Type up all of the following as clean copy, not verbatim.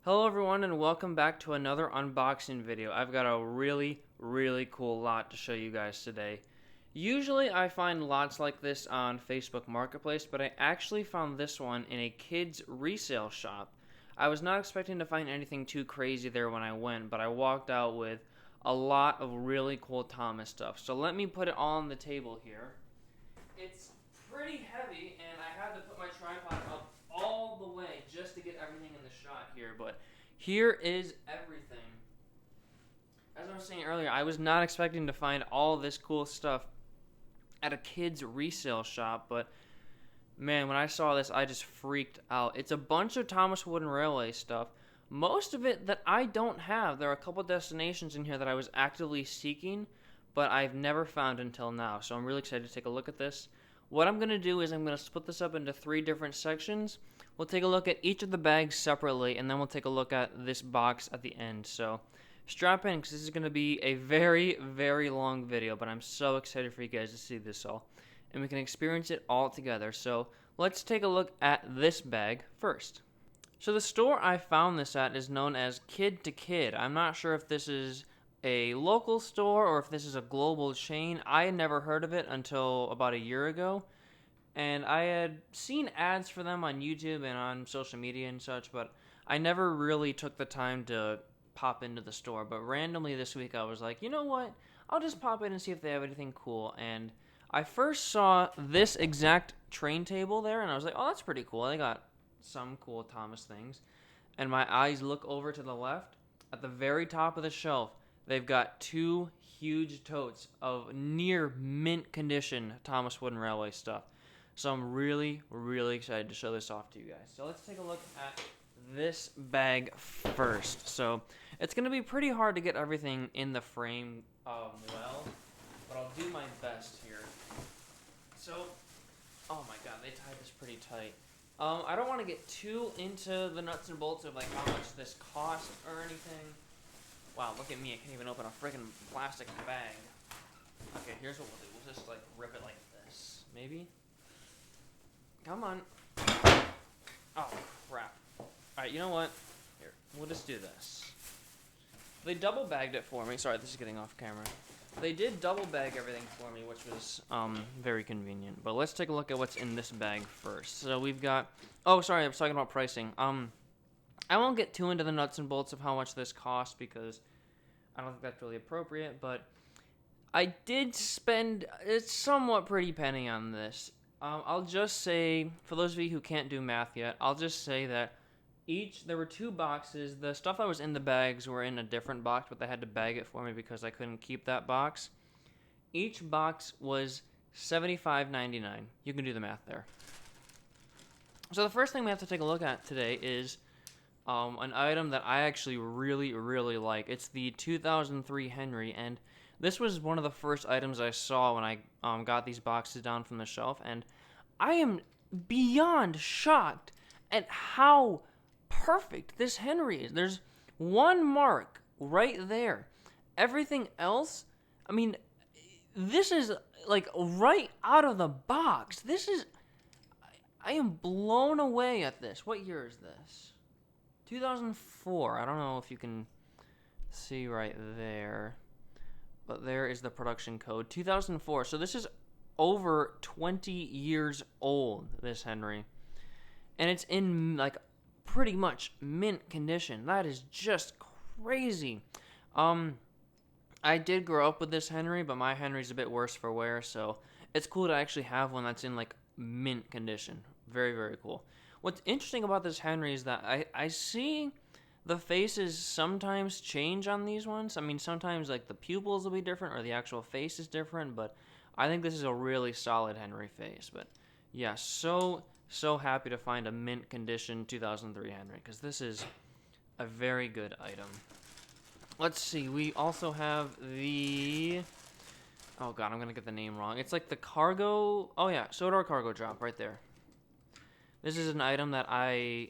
Hello everyone and welcome back to another unboxing video. I've got a really cool lot to show you guys today. Usually I find lots like this on Facebook Marketplace, but I actually found this one in a kids resale shop. I was not expecting to find anything too crazy there when I went, but I walked out with a lot of really cool Thomas stuff. So let me put it all on the table here. It's pretty heavy and I had to put my tripod up all the way just to get everything in the shot here, but here is everything. As I was saying earlier, I was not expecting to find all this cool stuff at a kid's resale shop, but man, when I saw this, I just freaked out. It's a bunch of Thomas Wooden Railway stuff. Most of it that I don't have. There are a couple destinations in here that I was actively seeking, but I've never found until now, so I'm really excited to take a look at this. What I'm going to do is I'm going to split this up into 3 different sections. We'll take a look at each of the bags separately, and then we'll take a look at this box at the end. So strap in, because this is going to be a very long video, but I'm so excited for you guys to see this all, and we can experience it all together. So let's take a look at this bag first. So the store I found this at is known as Kid to Kid. I'm not sure if this is a local store or if this is a global chain. I had never heard of it until about a year ago, and I had seen ads for them on YouTube and on social media and such, but I never really took the time to pop into the store. But randomly this week I was like, you know what, I'll just pop in and see if they have anything cool. And I first saw this exact train table there, and I was like, oh, that's pretty cool. They got some cool Thomas things. And my eyes look over to the left. At the very top of the shelf, they've got 2 huge totes of near mint condition Thomas Wooden Railway stuff. So I'm really excited to show this off to you guys. So let's take a look at this bag first. So it's going to be pretty hard to get everything in the frame well, but I'll do my best here. So, oh my god, they tied this pretty tight. I don't want to get too into the nuts and bolts of like how much this cost or anything. Wow, look at me, I can't even open a freaking plastic bag. Okay, here's what we'll do. We'll just like rip it like this. Maybe? Come on. Oh, crap. Alright, you know what? Here, we'll just do this. They double bagged it for me. Sorry, this is getting off camera. They did double bag everything for me, which was very convenient. But let's take a look at what's in this bag first. So we've got... Oh, sorry, I was talking about pricing. I won't get too into the nuts and bolts of how much this costs because I don't think that's really appropriate, but I did spend a somewhat pretty penny on this. I'll just say, for those of you who can't do math yet, I'll just say that there were 2 boxes. The stuff that was in the bags were in a different box, but they had to bag it for me because I couldn't keep that box. Each box was $75.99. You can do the math there. So the first thing we have to take a look at today is an item that I actually really like. It's the 2003 Henry, and this was one of the first items I saw when I got these boxes down from the shelf, and I am beyond shocked at how perfect this Henry is. There's one mark right there. Everything else, I mean, this is like right out of the box. I am blown away at this. What year is this? 2004. I don't know if you can see right there, but there is the production code. 2004. So this is over 20 years old, this Henry. And it's in like pretty much mint condition. That is just crazy. I did grow up with this Henry, but my Henry's a bit worse for wear, so it's cool to actually have one that's in like mint condition. Very cool. What's interesting about this Henry is that I see the faces sometimes change on these ones. I mean, sometimes like the pupils will be different or the actual face is different, but I think this is a really solid Henry face. But yeah, so happy to find a mint condition 2003 Henry, because this is a very good item. Let's see, we also have the... Oh god, I'm gonna get the name wrong. It's like the cargo... Oh yeah, Sodor cargo drop right there. This is an item that I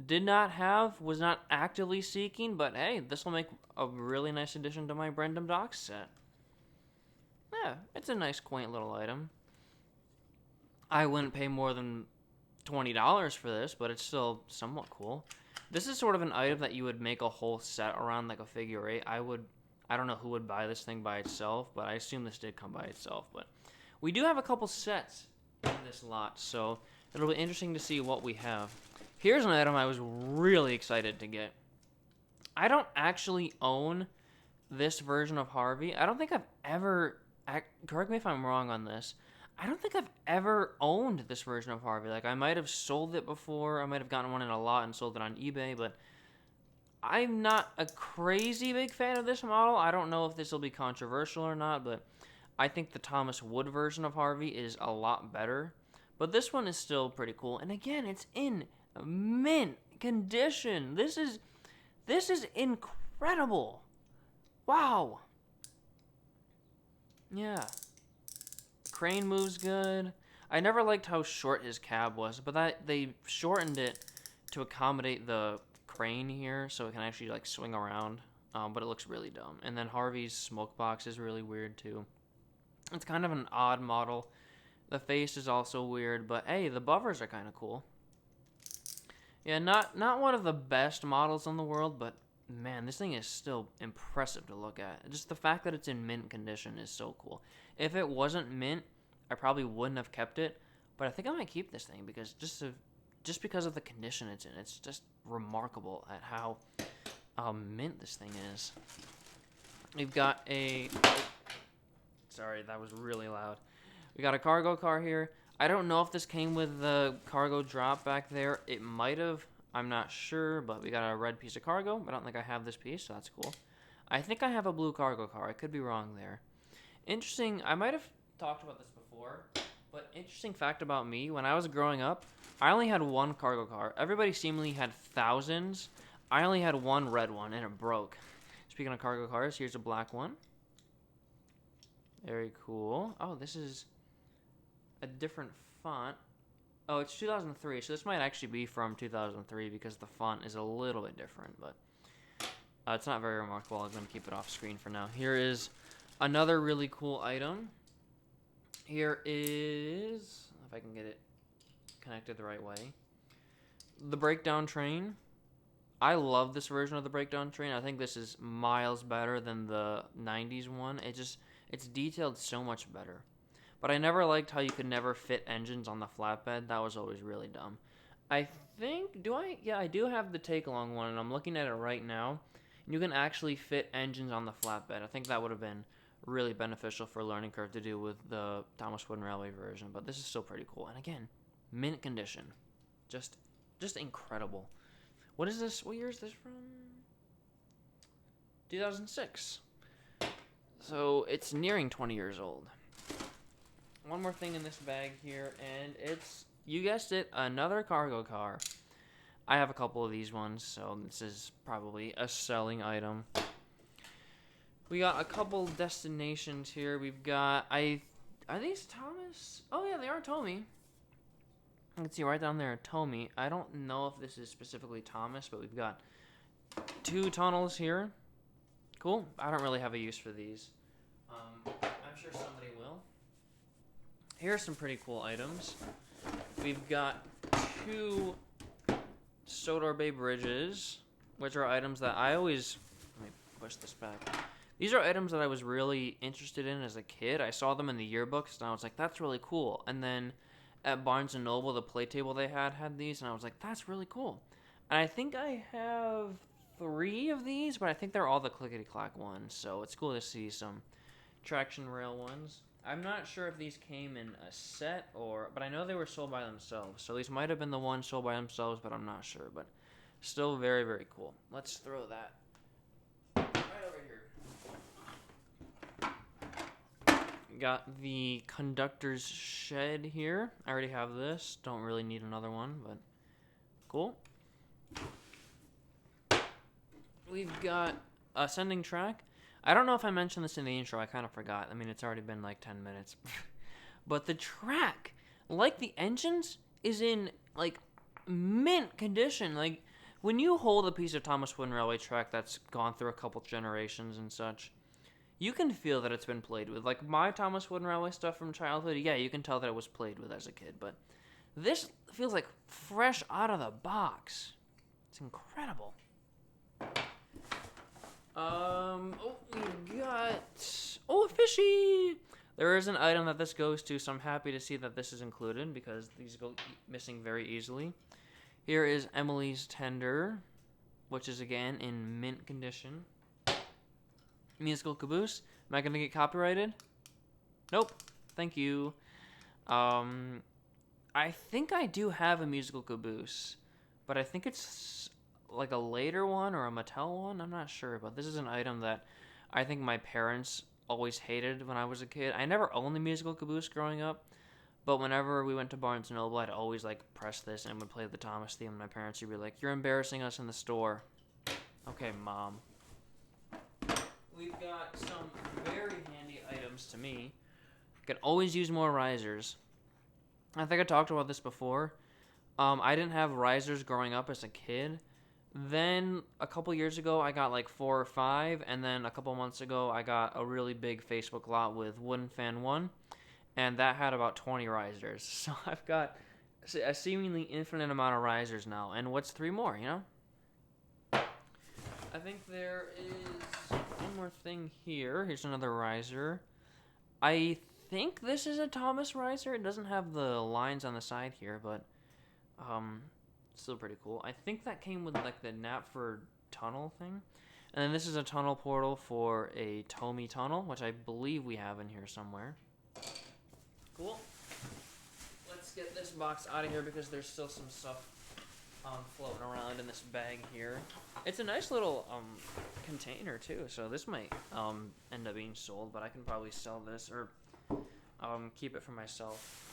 did not have, was not actively seeking, but hey, this will make a really nice addition to my Brendam Docks set. Yeah, it's a nice, quaint little item. I wouldn't pay more than $20 for this, but it's still somewhat cool. This is sort of an item that you would make a whole set around, like a figure eight. I don't know who would buy this thing by itself, but I assume this did come by itself. But we do have a couple sets in this lot, so it'll be interesting to see what we have. Here's an item I was really excited to get. I don't actually own this version of Harvey. I don't think I've ever, correct me if I'm wrong on this, I don't think I've ever owned this version of Harvey. Like, I might have sold it before, I might have gotten one in a lot and sold it on eBay, but I'm not a crazy big fan of this model. I don't know if this will be controversial or not, but I think the Thomas Wood version of Harvey is a lot better. But this one is still pretty cool. And again, it's in mint condition. This is incredible. Wow. Yeah. Crane moves good. I never liked how short his cab was, but they shortened it to accommodate the crane here, so it can actually like swing around. But it looks really dumb. And then Harvey's smoke box is really weird too. It's kind of an odd model. The face is also weird, but hey, the buffers are kind of cool. Yeah, not one of the best models in the world, but man, this thing is still impressive to look at. Just the fact that it's in mint condition is so cool. If it wasn't mint, I probably wouldn't have kept it, but I think I might keep this thing because just because of the condition it's in. It's just remarkable at how mint this thing is. We've got a... Sorry, that was really loud. We got a cargo car here. I don't know if this came with the cargo drop back there. It might have. I'm not sure, but we got a red piece of cargo. I don't think I have this piece, so that's cool. I think I have a blue cargo car. I could be wrong there. Interesting. I might have talked about this before, but interesting fact about me. When I was growing up, I only had one cargo car. Everybody seemingly had thousands. I only had one red one, and it broke. Speaking of cargo cars, here's a black one. Very cool. Oh, this is a different font. Oh, it's 2003, so this might actually be from 2003 because the font is a little bit different, but it's not very remarkable. I'm going to keep it off screen for now. Here is another really cool item. Here is, if I can get it connected the right way, the breakdown train. I love this version of the breakdown train. I think this is miles better than the 90s one. It's detailed so much better. But I never liked how you could never fit engines on the flatbed. That was always really dumb. I think, yeah, I do have the take-along one, and I'm looking at it right now. You can actually fit engines on the flatbed. I think that would have been really beneficial for a learning curve to do with the Thomas Wooden Railway version. But this is still pretty cool. And again, mint condition. Just incredible. What is this? What year is this from? 2006. So it's nearing 20 years old. One more thing in this bag here, and it's, you guessed it, another cargo car. I have a couple of these ones, so this is probably a selling item. We got a couple destinations here. We've got, are these Thomas? Oh yeah, they are Tommy. I can see right down there, Tommy. I don't know if this is specifically Thomas, but we've got 2 tunnels here. Cool. I don't really have a use for these. I'm sure somebody will. Here are some pretty cool items. We've got 2 Sodor Bay bridges, which are items that I always... Let me push this back. These are items that I was really interested in as a kid. I saw them in the yearbooks, and I was like, that's really cool. And then at Barnes & Noble, the play table they had these, and I was like, that's really cool. And I think I have 3 of these, but I think they're all the clickety-clack ones, so it's cool to see some traction rail ones. I'm not sure if these came in a set, but I know they were sold by themselves, so these might have been the ones sold by themselves, but I'm not sure, but still very, very cool. Let's throw that right over here. Got the conductor's shed here. I already have this. Don't really need another one, but cool. We've got ascending track. I don't know if I mentioned this in the intro. I kind of forgot. I mean, it's already been like 10 minutes. But the track, like the engines, is in like mint condition. Like when you hold a piece of Thomas Wooden Railway track that's gone through a couple generations and such, you can feel that it's been played with. Like my Thomas Wooden Railway stuff from childhood, yeah, you can tell that it was played with as a kid. But this feels like fresh out of the box. It's incredible. Oh, we got... Oh, a fishy! There is an item that this goes to, so I'm happy to see that this is included, because these go missing very easily. Here is Emily's Tender, which is, again, in mint condition. Musical Caboose. Am I going to get copyrighted? Nope. Thank you. I think I do have a Musical Caboose, but I think it's like a later one or a Mattel one. I'm not sure, but this is an item that I think my parents always hated when I was a kid. I never owned the Musical Caboose growing up, but whenever we went to Barnes & Noble, I'd always like press this and would play the Thomas theme, and my parents would be like, "You're embarrassing us in the store." Okay, Mom. We've got some very handy items to me. Can always use more risers. I think I talked about this before. I didn't have risers growing up as a kid. Then a couple years ago, I got like 4 or 5, and then a couple months ago, I got a really big Facebook lot with Wooden Fan 1, and that had about 20 risers. So I've got a seemingly infinite amount of risers now, and what's 3 more, you know? I think there is one more thing here. Here's another riser. I think this is a Thomas riser. It doesn't have the lines on the side here, but still pretty cool. I think that came with like the Knapford tunnel thing. And then this is a tunnel portal for a Tomy tunnel, which I believe we have in here somewhere. Cool. Let's get this box out of here because there's still some stuff floating around in this bag here. It's a nice little container too, so this might end up being sold, but I can probably sell this or keep it for myself.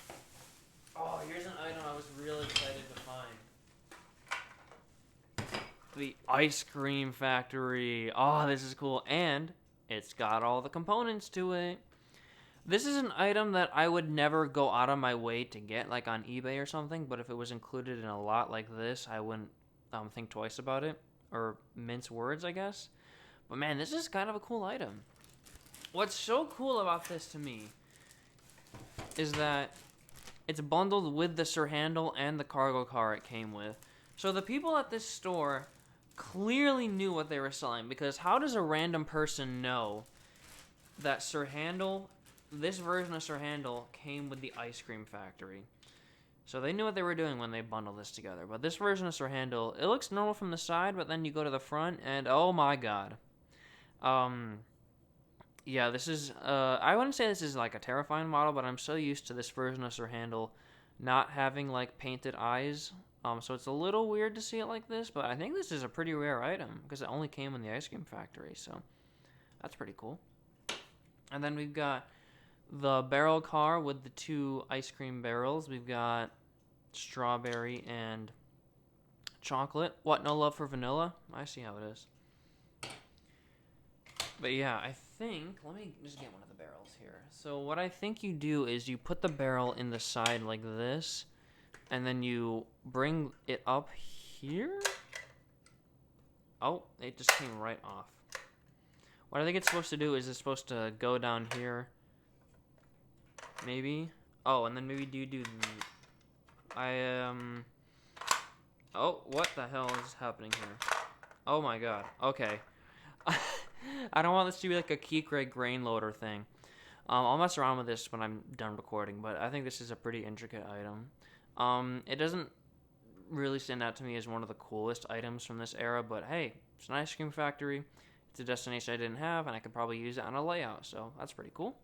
Oh, here's an item I was really excited to find. The ice cream factory. Oh, this is cool. And it's got all the components to it. This is an item that I would never go out of my way to get, like on eBay or something, but if it was included in a lot like this, I wouldn't think twice about it, or mince words, I guess. But man, this is kind of a cool item. What's so cool about this to me is that it's bundled with the Sir Handle and the cargo car it came with. So the people at this store clearly knew what they were selling, because how does a random person know that Sir Handle, this version of Sir Handle, came with the ice cream factory? So they knew what they were doing when they bundled this together. But this version of Sir Handle, it looks normal from the side, but then you go to the front, and oh my god. Yeah, this is, I wouldn't say this is like a terrifying model, but I'm so used to this version of Sir Handle not having like painted eyes. So it's a little weird to see it like this, but I think this is a pretty rare item because it only came in the ice cream factory, so that's pretty cool. And then we've got the barrel car with the 2 ice cream barrels. We've got strawberry and chocolate. What, no love for vanilla? I see how it is. But yeah, I think, let me just get one of the barrels here. So what I think you do is you put the barrel in the side like this, and then you bring it up here. Oh, it just came right off. What I think it's supposed to do is it's supposed to go down here. Maybe. Oh, and then maybe do oh, what the hell is happening here? Oh my god. Okay. I don't want this to be like a Keycraig grain loader thing. I'll mess around with this when I'm done recording, but I think this is a pretty intricate item. It doesn't really stand out to me as one of the coolest items from this era, but hey, it's an ice cream factory. It's a destination I didn't have, and I could probably use it on a layout, so that's pretty cool.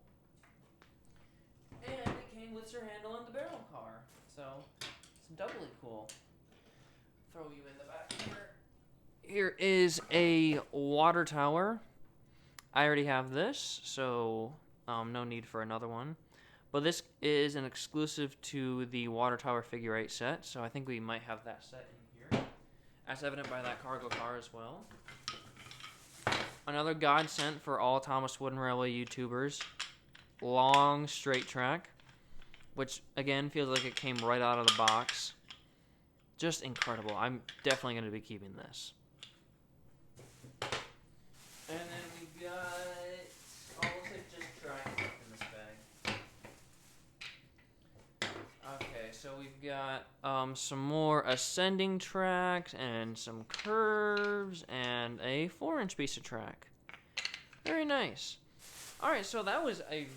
And it came with Sir Handle and the barrel car, so it's doubly cool. Throw you in the back here. Here is a water tower. I already have this, so no need for another one. But this is an exclusive to the water tower figure 8 set, so I think we might have that set in here, as evident by that cargo car as well. Another godsend for all Thomas Wooden Railway YouTubers. Long straight track, which again feels like it came right out of the box. Just incredible. I'm definitely going to be keeping this. And then we've got, looks like just track in this bag. Okay, so we've got some more ascending tracks and some curves and a 4-inch piece of track. Very nice. Alright, so that was a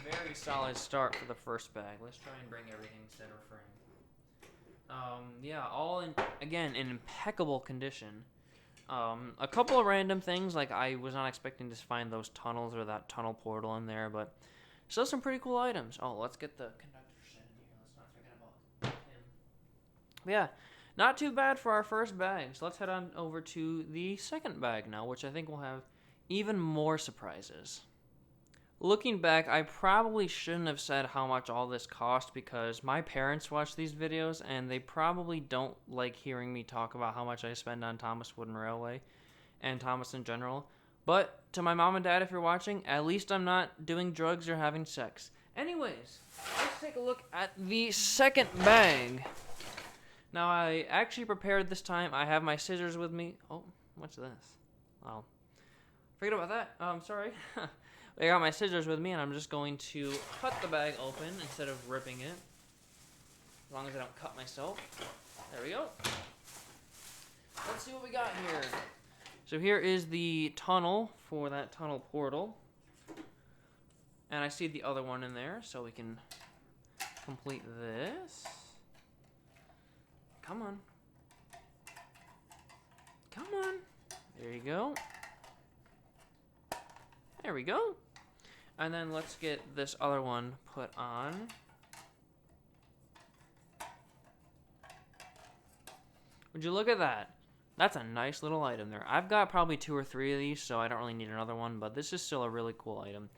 very solid start for the first bag. Let's try and bring everything center frame. Yeah, all in impeccable condition. A couple of random things, like I was not expecting to find those tunnels or that tunnel portal in there, but still some pretty cool items. Oh, let's get the conductor set in here. Let's not forget about him. Yeah, not too bad for our first bag. So let's head on over to the second bag now, which I think will have even more surprises. Looking back, I probably shouldn't have said how much all this cost because my parents watch these videos and they probably don't like hearing me talk about how much I spend on Thomas Wooden Railway and Thomas in general. But to my mom and dad, if you're watching, at least I'm not doing drugs or having sex. Anyways, let's take a look at the second bag. Now, I actually prepared this time. I have my scissors with me. Oh, what's this? Oh, forget about that. Sorry. I got my scissors with me, and I'm just going to cut the bag open instead of ripping it. As long as I don't cut myself. There we go. Let's see what we got here. So here is the tunnel for that tunnel portal. And I see the other one in there, so we can complete this. Come on. Come on. There you go. There we go. And then let's get this other one put on. Would you look at that? That's a nice little item there. I've got probably 2 or 3 of these, so I don't really need another one, but this is still a really cool item.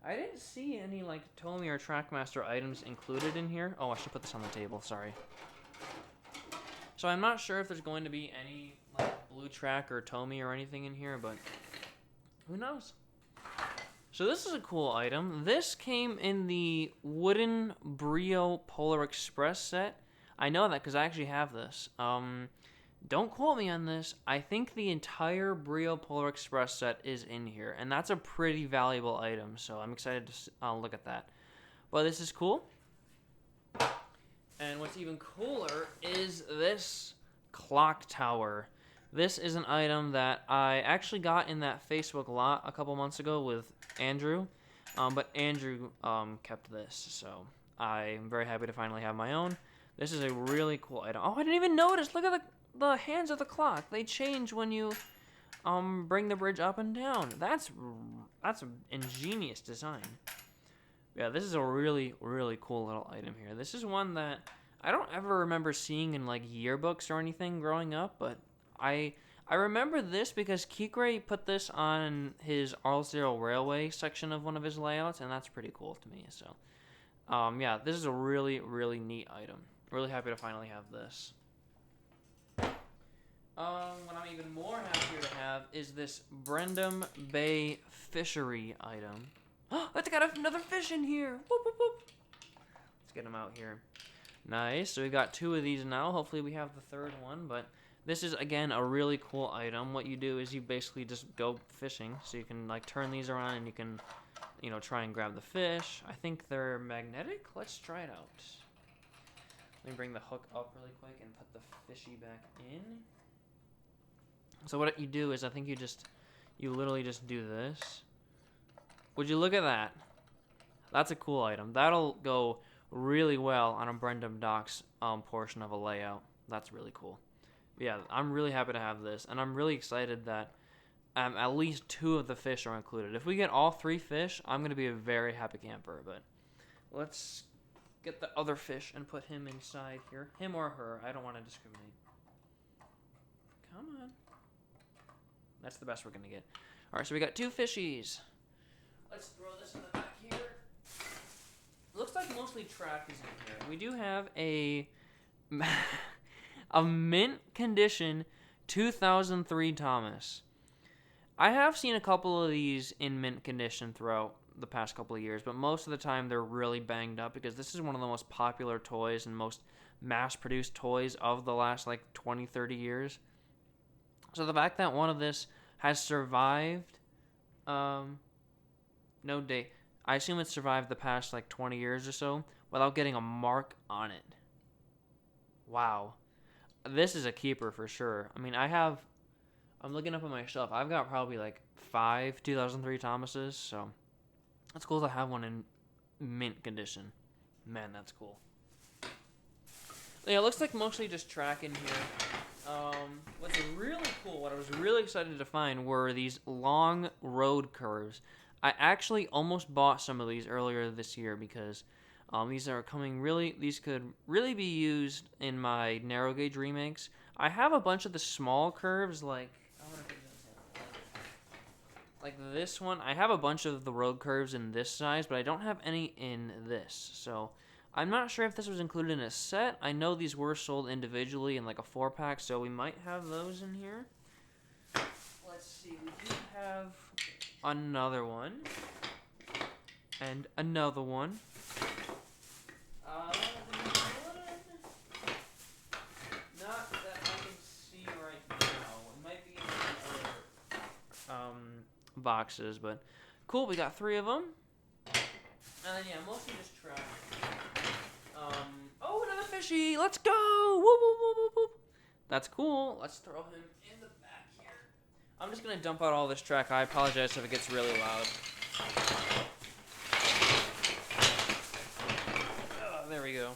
I didn't see any, like, Tomy or Trackmaster items included in here. Oh, I should put this on the table, sorry. So I'm not sure if there's going to be any, like, Blue Track or Tomy or anything in here, but who knows? So this is a cool item. This came in the Wooden Brio Polar Express set. I know that because I actually have this. Don't quote me on this. I think the entire Brio Polar Express set is in here, and that's a pretty valuable item, so I'm excited to look at that. But this is cool. And what's even cooler is this clock tower. This is an item that I actually got in that Facebook lot a couple months ago with Andrew, but Andrew kept this, so I'm very happy to finally have my own. This is a really cool item. Oh, I didn't even notice. Look at the hands of the clock. They change when you bring the bridge up and down. That's an ingenious design. Yeah, this is a really, really cool little item here. This is one that I don't ever remember seeing in, like, yearbooks or anything growing up, but I remember this because Kikray put this on his Arlesdale Railway section of one of his layouts, and that's pretty cool to me. So, yeah, this is a really, really neat item. Really happy to finally have this. What I'm even more happier to have is this Brendam Bay Fishery item. Oh, let's got another fish in here. Whoop, whoop, whoop. Let's get him out here. Nice. So we got 2 of these now. Hopefully we have the third one, but this is, again, a really cool item. What you do is you basically just go fishing. So you can, like, turn these around and you can, you know, try and grab the fish. I think they're magnetic. Let's try it out. Let me bring the hook up really quick and put the fishy back in. So what you do is I think you literally just do this. Would you look at that? That's a cool item. That'll go really well on a Brendam Docks portion of a layout. That's really cool. Yeah, I'm really happy to have this, and I'm really excited that at least 2 of the fish are included. If we get all 3 fish, I'm going to be a very happy camper, but let's get the other fish and put him inside here. Him or her. I don't want to discriminate. Come on. That's the best we're going to get. All right, so we got 2 fishies. Let's throw this in the back here. Looks like mostly track is in here. We do have a mint condition 2003 Thomas. I have seen a couple of these in mint condition throughout the past couple of years, but most of the time they're really banged up because this is one of the most popular toys and most mass-produced toys of the last, like, 20, 30 years. So the fact that one of this has survived, no date. I assume it's survived the past, like, 20 years or so without getting a mark on it Wow. This is a keeper for sure. I mean, I'm looking up on my shelf. I've got probably like 5 2003 Thomases, so it's cool to have one in mint condition. Man, that's cool. Yeah, it looks like mostly just track in here. What's really cool, what I was really excited to find were these long road curves. I actually almost bought some of these earlier this year because these could really be used in my narrow gauge remakes. I have a bunch of the small curves, like this one. I have a bunch of the road curves in this size, but I don't have any in this. So I'm not sure if this was included in a set. I know these were sold individually in like a 4-pack, so we might have those in here. Let's see, we do have another one. And another one. Not that I can see right now. It might be in the other boxes, but cool. We got 3 of them. And then, yeah, mostly just trash. Oh, another fishy! Let's go! Whoop, whoop, whoop, whoop, whoop. That's cool. Let's throw him in the back here. I'm just gonna dump out all this track. I apologize if it gets really loud. Oh, there we go.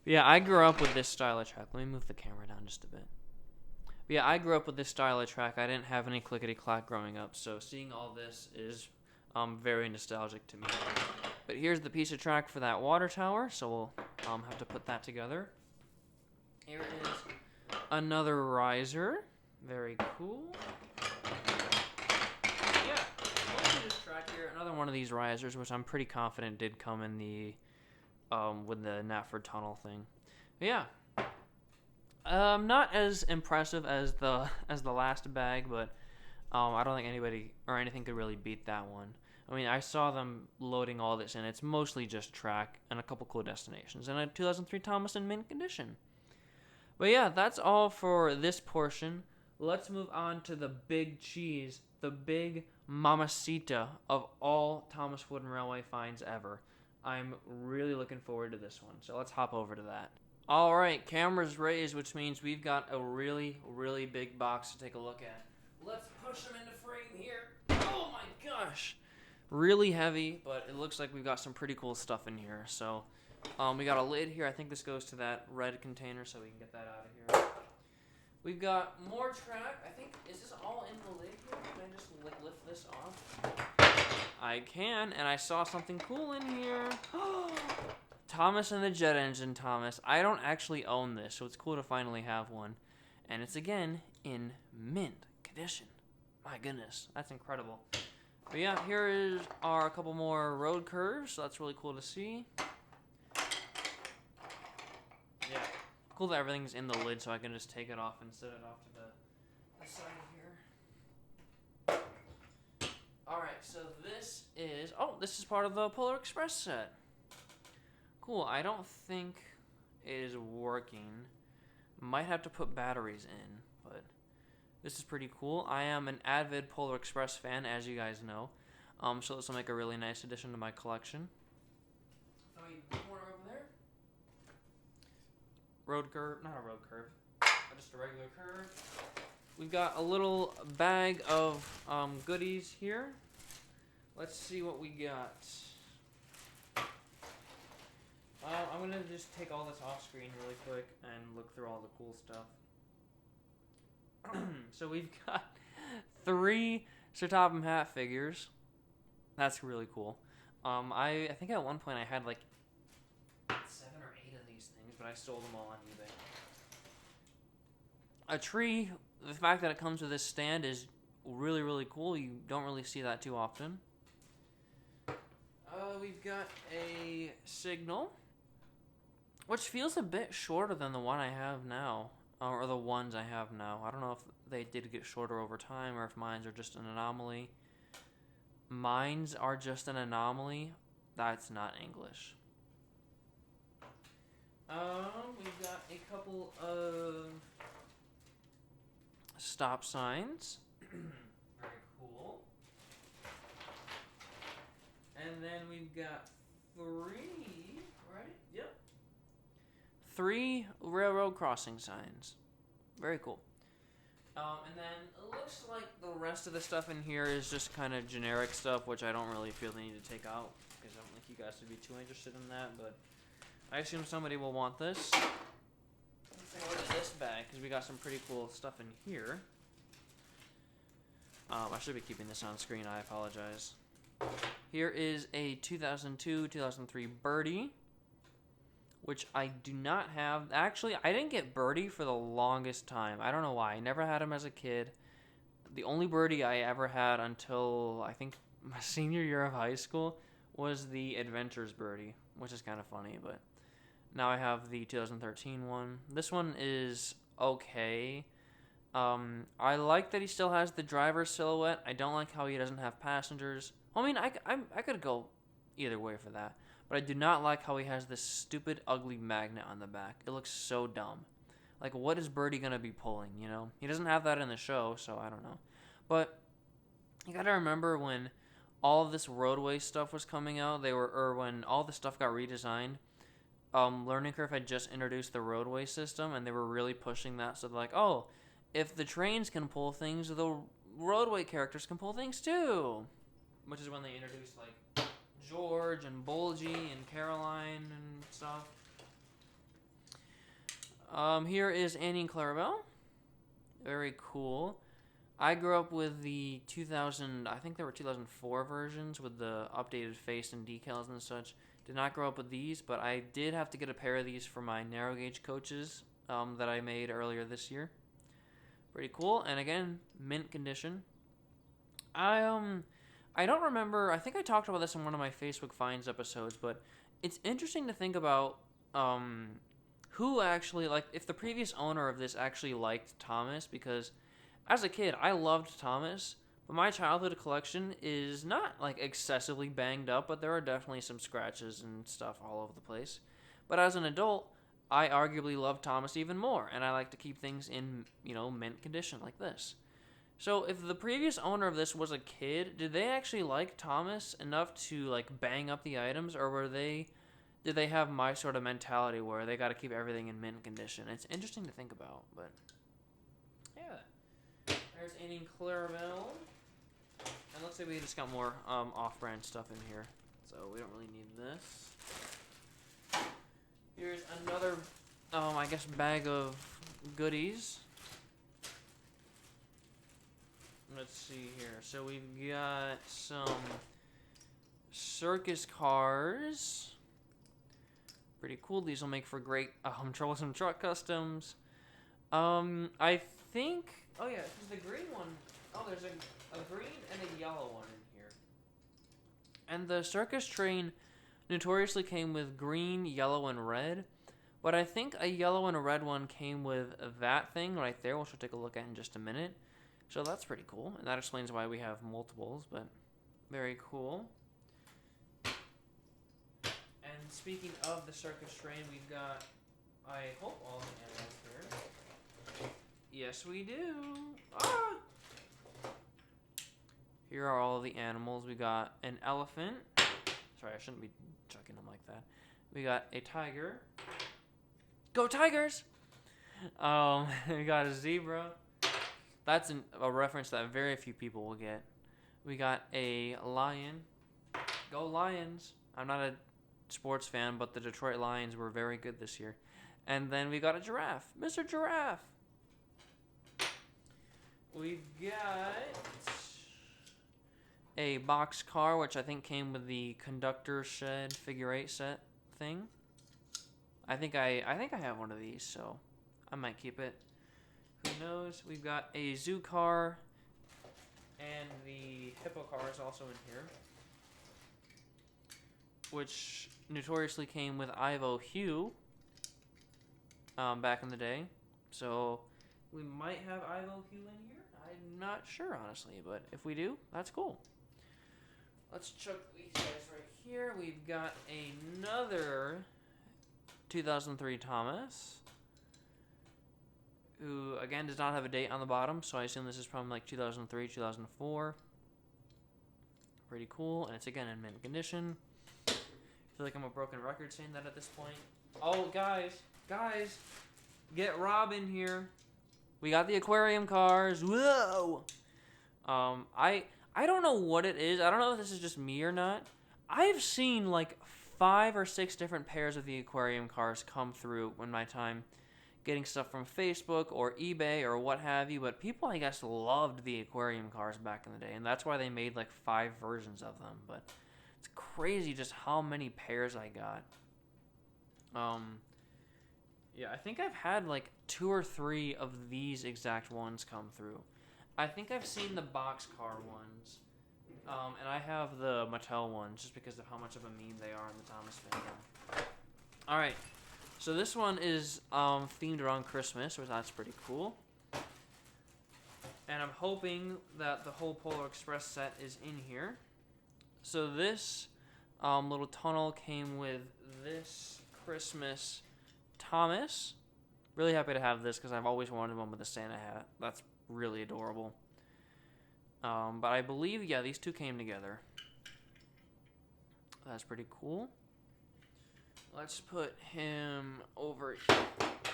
Yeah, I grew up with this style of track. Let me move the camera down just a bit. But yeah, I grew up with this style of track. I didn't have any clickety-clack growing up, so seeing all this is very nostalgic to me. But here's the piece of track for that water tower, so we'll have to put that together. Here is another riser. Very cool. Yeah, mostly just track here. Another one of these risers, which I'm pretty confident did come in the with the Knapford Tunnel thing. But yeah. Not as impressive as the last bag, but I don't think anybody or anything could really beat that one. I mean, I saw them loading all this in. It's mostly just track and a couple cool destinations, and a 2003 Thomas in mint condition. But yeah, that's all for this portion. Let's move on to the big cheese, the big mamacita of all Thomas Wooden Railway finds ever. I'm really looking forward to this one, so let's hop over to that. Alright, cameras raised, which means we've got a really, really big box to take a look at. Let's push them into frame here. Oh my gosh! Really heavy, but it looks like we've got some pretty cool stuff in here. So, we got a lid here. I think this goes to that red container, so we can get that out of here. We've got more track. I think, is this all in the lid here? Can I just lift this off? I can, and I saw something cool in here. Thomas and the Jet Engine Thomas. I don't actually own this, so it's cool to finally have one. And it's, again, in mint condition. My goodness, that's incredible. But yeah, here are a couple more road curves, so that's really cool to see. Yeah, cool that everything's in the lid, so I can just take it off and set it off to the side here. Alright, so this is part of the Polar Express set. Cool, I don't think it is working. Might have to put batteries in, but this is pretty cool. I am an avid Polar Express fan, as you guys know. So this will make a really nice addition to my collection. Corner over there. Road curve, not a road curve, just a regular curve. We've got a little bag of goodies here. Let's see what we got. I'm going to just take all this off screen really quick and look through all the cool stuff. So we've got 3 Sir Topham Hatt figures. That's really cool. I think at one point I had like 7 or 8 of these things, but I sold them all on eBay. A tree, the fact that it comes with this stand is really, really cool. You don't really see that too often. We've got a signal, which feels a bit shorter than the one I have now, or the ones I have now. I don't know if they did get shorter over time or if mines are just an anomaly. Mines are just an anomaly. That's not English. We've got a couple of stop signs. Very cool. And then we've got 3, right? Yep. 3 railroad crossing signs. Very cool. And then it looks like the rest of the stuff in here is just kind of generic stuff, which I don't really feel the need to take out, because I don't think you guys would be too interested in that, but I assume somebody will want this. Let's take a look at this bag, because we got some pretty cool stuff in here. I should be keeping this on screen, I apologize. Here is a 2002-2003 Birdie, which I do not have. Actually, I didn't get Birdie for the longest time. I don't know why. I never had him as a kid. The only Birdie I ever had until, I think, my senior year of high school was the Adventures Birdie, which is kind of funny, but now I have the 2013 one. This one is okay. I like that he still has the driver's silhouette. I don't like how he doesn't have passengers. I mean, I could go either way for that. But I do not like how he has this stupid, ugly magnet on the back. It looks so dumb. Like, what is Birdie going to be pulling, you know? He doesn't have that in the show, so I don't know. But you got to remember when all of this roadway stuff was coming out, when all the stuff got redesigned, Learning Curve had just introduced the roadway system, and they were really pushing that. So they're like, oh, if the trains can pull things, the roadway characters can pull things too. Which is when they introduced, like, George and Bulgy and Caroline and stuff. Here is Annie and Clarabelle. Very cool. I grew up with the 2000, I think there were 2004 versions with the updated face and decals and such. Did not grow up with these, but I did have to get a pair of these for my narrow gauge coaches that I made earlier this year. Pretty cool. And again, mint condition. I don't remember, I think I talked about this in one of my Facebook Finds episodes, but it's interesting to think about who actually, like, if the previous owner of this actually liked Thomas, because as a kid, I loved Thomas, but my childhood collection is not, like, excessively banged up, but there are definitely some scratches and stuff all over the place. But as an adult, I arguably love Thomas even more, and I like to keep things in, you know, mint condition like this. So if the previous owner of this was a kid, did they actually like Thomas enough to, like, bang up the items, or did they have my sort of mentality where they got to keep everything in mint condition? It's interesting to think about, but yeah. There's Annie and Clarabelle. And looks like we just got more off-brand stuff in here, so we don't really need this. Here's another, I guess, bag of goodies. Let's see here. So we've got some circus cars. Pretty cool. These will make for great troublesome truck customs. I think. Oh yeah, there's the green one. Oh, there's a green and a yellow one in here. And the circus train notoriously came with green, yellow, and red. But I think a yellow and a red one came with that thing right there, which we'll take a look at in just a minute. So that's pretty cool, and that explains why we have multiples, but very cool. And speaking of the circus train, we've got, I hope, all the animals here. Yes, we do. Ah! Here are all the animals. We got an elephant. Sorry, I shouldn't be chucking them like that. We got a tiger. Go Tigers! We got a zebra. That's a reference that very few people will get. We got a lion. Go Lions. I'm not a sports fan, but the Detroit Lions were very good this year. And then we got a giraffe. Mr. Giraffe. We've got a box car, which I think came with the conductor shed figure 8 set thing. I think I have one of these, so I might keep it. Who knows? We've got a zoo car, and the hippo car is also in here, which notoriously came with Ivo Hugh back in the day. So we might have Ivo Hugh in here. I'm not sure, honestly, but if we do, that's cool. Let's chuck these guys right here. We've got another 2003 Thomas, who, again, does not have a date on the bottom, so I assume this is from, like, 2003, 2004. Pretty cool, and it's, again, in mint condition. I feel like I'm a broken record saying that at this point. Oh, guys, Guys, get Rob in here. We got the aquarium cars. Whoa! I don't know what it is. I don't know if this is just me or not. I've seen like 5 or 6 different pairs of the aquarium cars come through in my time getting stuff from Facebook or eBay or what have you, but people, I guess, loved the aquarium cars back in the day, and that's why they made like 5 versions of them. But it's crazy just how many pairs I got. Yeah, I think I've had like 2 or 3 of these exact ones come through. I think I've seen the boxcar ones, and I have the Mattel ones just because of how much of a meme they are in the Thomas fandom. All right, so this one is themed around Christmas, which that's pretty cool. And I'm hoping that the whole Polar Express set is in here. So this little tunnel came with this Christmas Thomas. Really happy to have this because I've always wanted one with a Santa hat. That's really adorable. But I believe, yeah, these two came together. That's pretty cool. Let's put him over.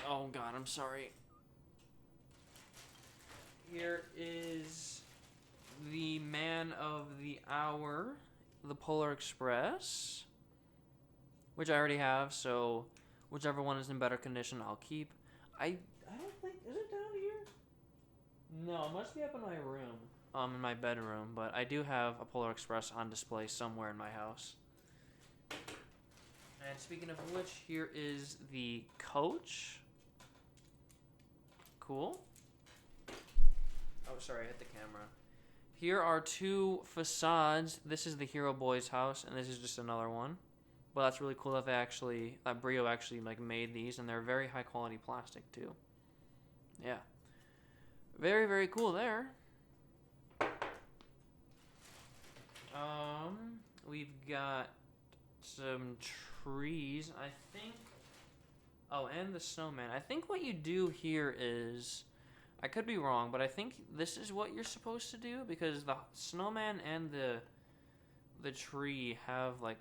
Oh God, I'm sorry. Here is the man of the hour, the Polar Express, which I already have, so whichever one is in better condition, I'll keep. I don't think, is it down here? No, it must be up in my room, in my bedroom, but I do have a Polar Express on display somewhere in my house. And speaking of which, here is the coach. Cool. Oh, sorry, I hit the camera. Here are 2 facades. This is the Hero Boy's house, and this is just another one. But that's really cool that that Brio actually like made these, and they're very high quality plastic too. Yeah, very very cool there. We've got some trees, I think. Oh, and the snowman. I think what you do here is, I could be wrong, but I think this is what you're supposed to do because the snowman and the tree have like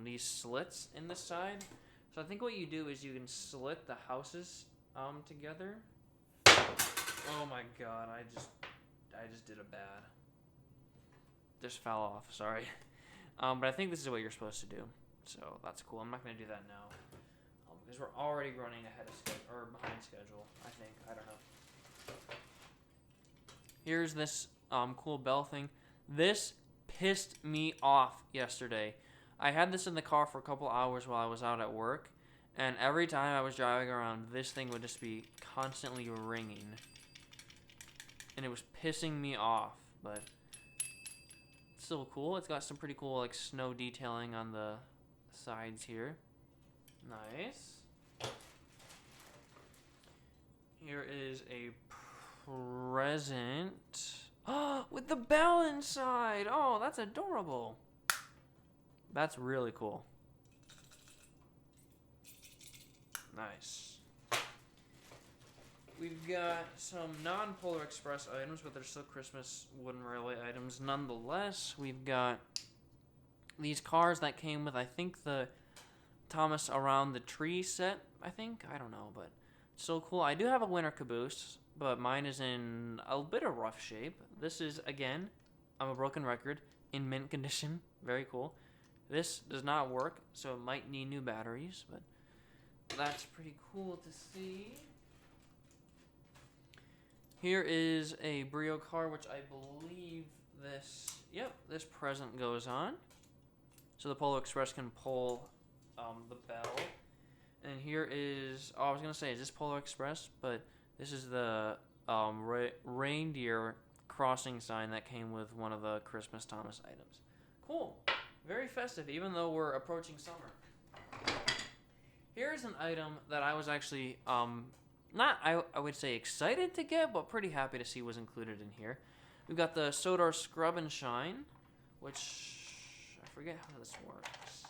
these slits in the side. So I think what you do is you can slit the houses together. Oh my God, I just did a bad. Just fell off, sorry. But I think this is what you're supposed to do. So that's cool. I'm not gonna do that now because we're already running ahead of schedule or behind schedule. I think, I don't know. Here's this cool bell thing. This pissed me off yesterday. I had this in the car for a couple hours while I was out at work, and every time I was driving around, this thing would just be constantly ringing, and it was pissing me off. But it's still cool. It's got some pretty cool like snow detailing on the sides here. Nice. Here is a present. Oh, with the bell inside. Oh, that's adorable. That's really cool. Nice. We've got some non-Polar Express items, but they're still Christmas wooden railway items nonetheless. We've got these cars that came with, I think, the Thomas Around the Tree set, I think. I don't know, but it's so cool. I do have a winter caboose, but mine is in a bit of rough shape. This is, again, I'm a broken record, in mint condition. Very cool. This does not work, so it might need new batteries, but that's pretty cool to see. Here is a Brio car, which I believe this present goes on. So the Polar Express can pull the bell. And here is, I was going to say, is this Polar Express? But this is the reindeer crossing sign that came with one of the Christmas Thomas items. Cool. Very festive, even though we're approaching summer. Here's an item that I was actually, I would say excited to get, but pretty happy to see was included in here. We've got the Sodor Scrub and Shine, which, I forget how this works.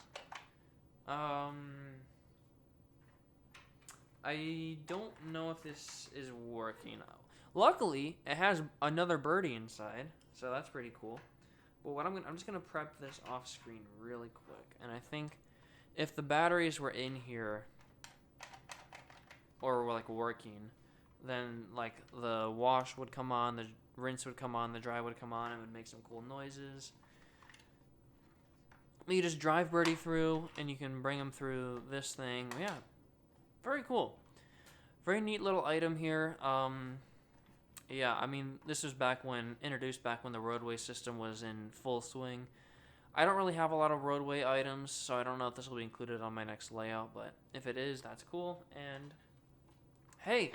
I don't know if this is working. Luckily, it has another birdie inside, so that's pretty cool. But what I'm just gonna prep this off screen really quick, and I think if the batteries were in here, or like working, then like the wash would come on, the rinse would come on, the dry would come on, and would make some cool noises. You just drive Birdie through, and you can bring him through this thing. Yeah, very cool. Very neat little item here. Yeah, I mean, this was introduced back when the roadway system was in full swing. I don't really have a lot of roadway items, so I don't know if this will be included on my next layout, but if it is, that's cool. And hey,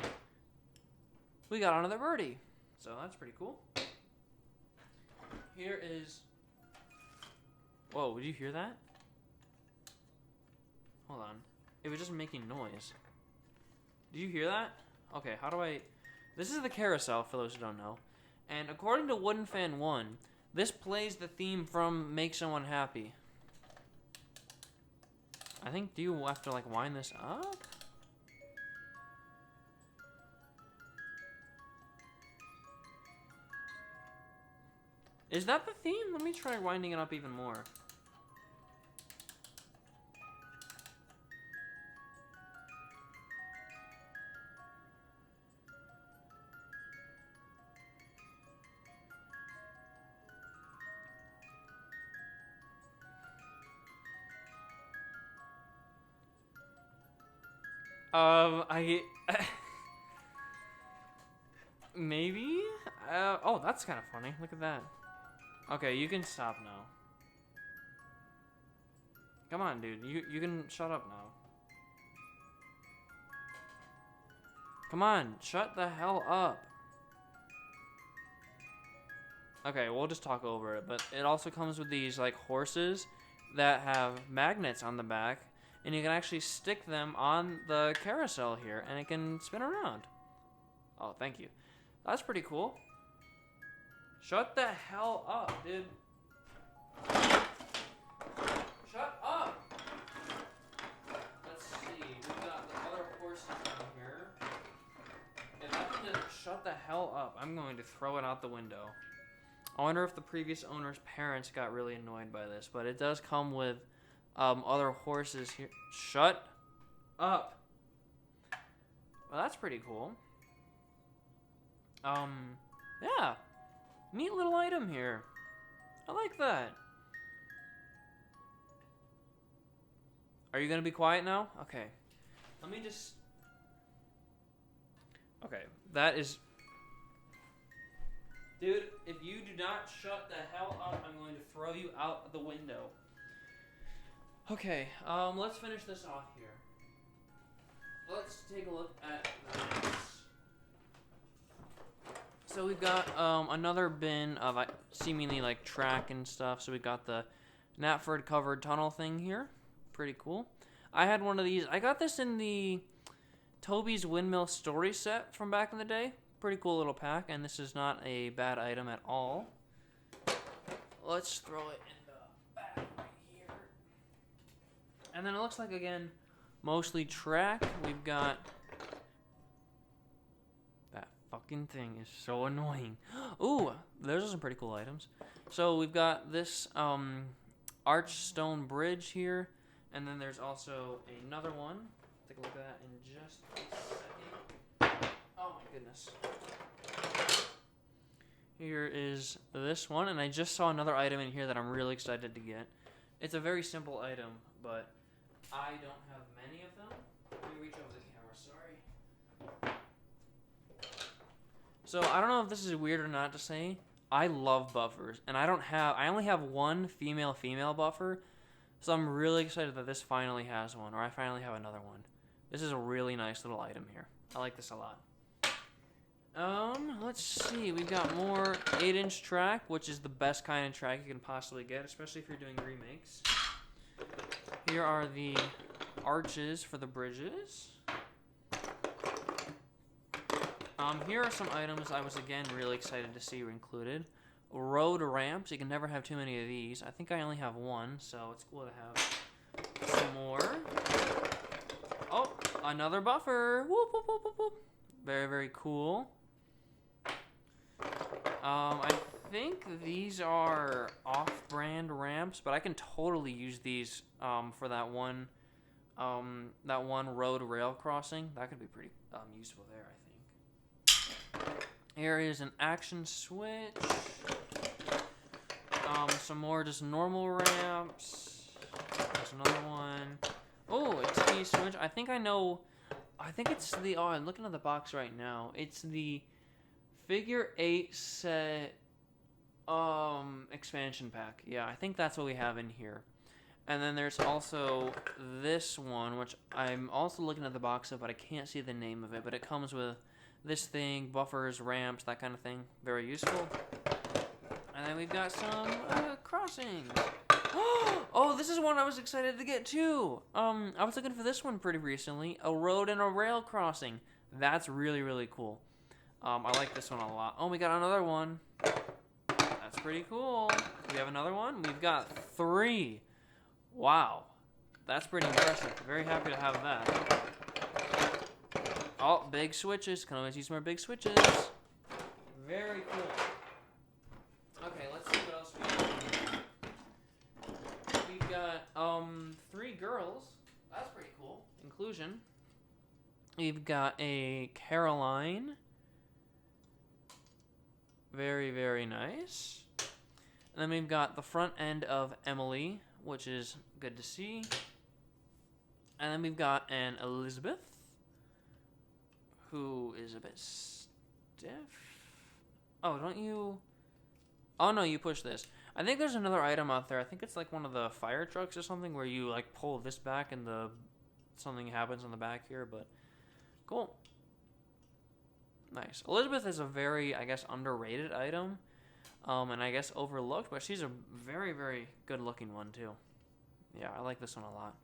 we got another birdie, so that's pretty cool. Here is... Whoa, did you hear that? Hold on. It was just making noise. Did you hear that? Okay, how do I... This is the carousel, for those who don't know. And according to Wooden Fan 1, this plays the theme from Make Someone Happy. I think, do you have to, like, wind this up? Is that the theme? Let me try winding it up even more. Maybe? Oh, that's kind of funny. Look at that. Okay, you can stop now. Come on, dude. You can shut up now. Come on, shut the hell up. Okay, we'll just talk over it, but it also comes with these, like, horses that have magnets on the back, and you can actually stick them on the carousel here, and it can spin around. Oh, thank you. That's pretty cool. Shut the hell up, dude. Shut up! Let's see, we've got the other horses down here. If I can just shut the hell up, I'm going to throw it out the window. I wonder if the previous owner's parents got really annoyed by this, but it does come with other horses here. Shut up! Well, that's pretty cool. Yeah. Neat little item here. I like that. Are you gonna be quiet now? Okay. Let me just... Okay, that is... Dude, if you do not shut the hell up, I'm going to throw you out the window. Okay, let's finish this off here. Let's take a look at this. So we've got another bin of seemingly like track and stuff. So we got the Knapford covered tunnel thing here. Pretty cool. I had one of these. I got this in the Toby's Windmill Story set from back in the day. Pretty cool little pack, and this is not a bad item at all. Let's throw it in the back right here. And then it looks like, again, mostly track. We've got... That fucking thing is so annoying. Ooh, those are some pretty cool items. So we've got this arch stone bridge here, and then there's also another one. Take a look at that in just a second. Oh my goodness. Here is this one, and I just saw another item in here that I'm really excited to get. It's a very simple item, but I don't have many of them. Let me reach over the camera, sorry. So I don't know if this is weird or not to say. I love buffers, and I only have one female buffer, so I'm really excited that this finally has one, or I finally have another one. This is a really nice little item here. I like this a lot. Let's see. We've got more 8-inch track, which is the best kind of track you can possibly get, especially if you're doing remakes. Here are the arches for the bridges. Here are some items I was, again, really excited to see were included. Road ramps. You can never have too many of these. I think I only have one, so it's cool to have some more. Oh, another buffer. Whoop, whoop, whoop, whoop, whoop. Very, very cool. I think these are off-brand ramps, but I can totally use these for that one that one road rail crossing. That could be pretty useful there, I think. Here is an action switch. Some more just normal ramps. There's another one. Oh, a T switch. I think I know. I think it's the. Oh, I'm looking at the box right now. It's the Figure 8 set expansion pack. Yeah, I think that's what we have in here. And then there's also this one, which I'm also looking at the box of, but I can't see the name of it. But it comes with this thing, buffers, ramps, that kind of thing. Very useful. And then we've got some crossings. Oh, this is one I was excited to get too. I was looking for this one pretty recently. A road and a rail crossing. That's really, really cool. I like this one a lot. Oh, we got another one. That's pretty cool. We have another one. We've got 3. Wow. That's pretty impressive. Very happy to have that. Oh, big switches. Can always use more big switches. Very cool. Okay, let's see what else we have. We've got 3 girls. That's pretty cool. Inclusion. We've got a Caroline. Very, very nice. And then we've got the front end of Emily, which is good to see. And then we've got an Elizabeth, who is a bit stiff. Oh, don't you... Oh, no, you push this. I think there's another item out there. I think it's like one of the fire trucks or something where you like pull this back and something happens on the back here, but cool. Nice. Elizabeth is a very, I guess, underrated item, and I guess overlooked, but she's a very, very good looking one too. Yeah, I like this one a lot.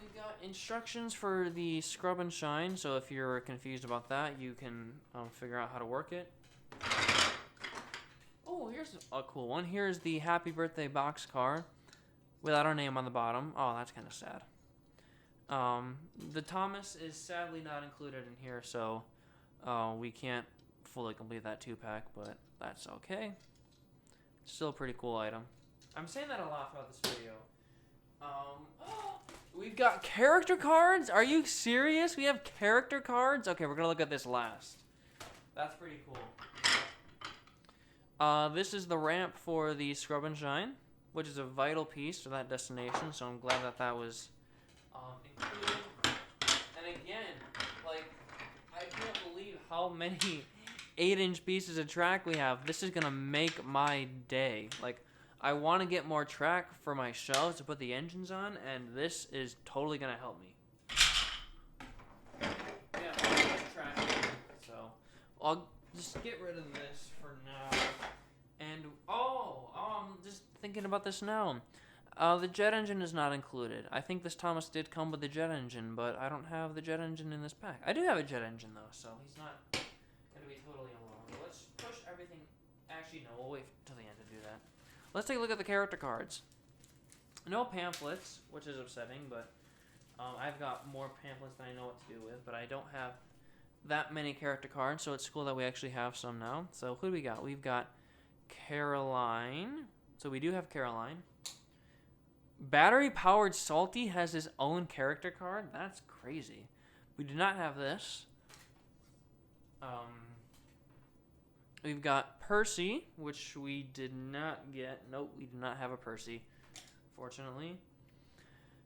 We've got instructions for the scrub and shine, so if you're confused about that, you can figure out how to work it. Oh, here's a cool one. Here's the happy birthday box car without our name on the bottom. Oh, that's kind of sad. The Thomas is sadly not included in here, so we can't fully complete that 2-pack, but that's okay. Still a pretty cool item. I'm saying that a lot throughout this video. We've got character cards? Are you serious? We have character cards? Okay, we're going to look at this last. That's pretty cool. This is the ramp for the Scrub and Shine, which is a vital piece to that destination, so I'm glad that that was included. And again, like, I can't believe how many 8-inch pieces of track we have. This is going to make my day. Like, I want to get more track for my show to put the engines on, and this is totally going to help me. Yeah, track. So, I'll just get rid of this for now. And, I'm just thinking about this now. The jet engine is not included. I think this Thomas did come with the jet engine, but I don't have the jet engine in this pack. I do have a jet engine, though, so he's not going to be totally alone. But let's push everything. Actually, no, we'll wait till the end to do that. Let's take a look at the character cards. No pamphlets, which is upsetting, but I've got more pamphlets than I know what to do with, but I don't have that many character cards, so it's cool that we actually have some now. So who do we got? We've got Caroline. So we do have Caroline. Battery-powered Salty has his own character card? That's crazy. We do not have this. We've got Percy, which we did not get. Nope, we do not have a Percy, fortunately.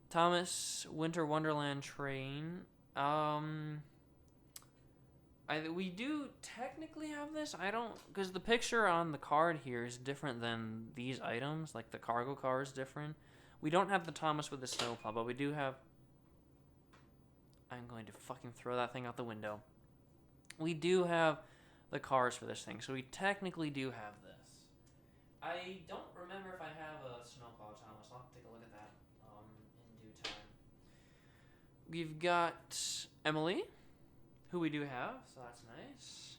Thomas Winter Wonderland Train. We do technically have this. I don't, because the picture on the card here is different than these items. Like the cargo car is different. We don't have the Thomas with the snowplow, but we do have... I'm going to fucking throw that thing out the window. We do have the cars for this thing, so we technically do have this. I don't remember if I have a snowplow Thomas. I'll have to take a look at that in due time. We've got Emily, who we do have, so that's nice.